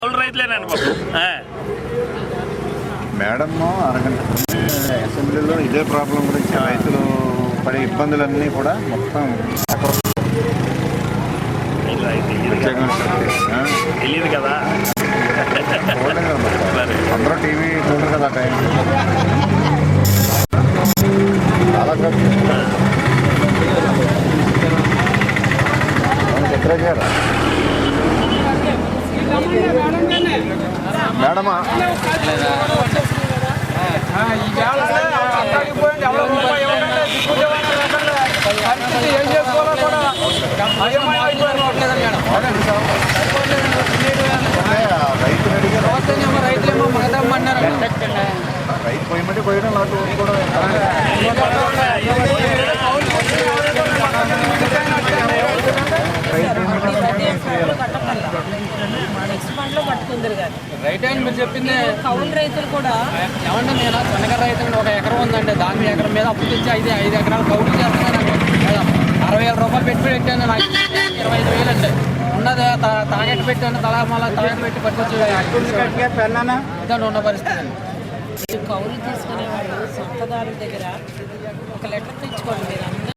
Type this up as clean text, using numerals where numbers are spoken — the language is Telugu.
రైతులేనండి మేడం అరగంట అసెంబ్లీలో ఇదే ప్రాబ్లం గురించి రైతులు పడే ఇబ్బందులన్నీ కూడా మొత్తం తెలియదు కదా అందరూ టీవీ చూడరు కదా టైం చాలా చెప్పారా మేడమా ఏం చేసుకోవాలో కూడా రైతులేమో మగదమ్మన్నారు రైతు పోయమంటే పోయడం నాకు కూడా రైట్ అండ్ మీరు చెప్పింది కౌలు రైతులు కూడా ఏమంటే నేను శనగ రైతులు ఒక ఎకరం ఉందండి దాని ఎకరం మీద అప్పు తెచ్చి 5 ఎకరాలు కౌలు చేస్తున్నానండి 60,000 రూపాయలు పెట్టి పెట్టాను నాకు 25,000 అండి ఉన్నది తాగట్టు పెట్టాను తలా మళ్ళీ తాగట్టు పెట్టి పట్టుకొచ్చి ఉన్న పరిస్థితి కౌలు తీసుకునే వాళ్ళు సొంతదారుల దగ్గర ఒక లెటర్ తెచ్చుకోండి మీరు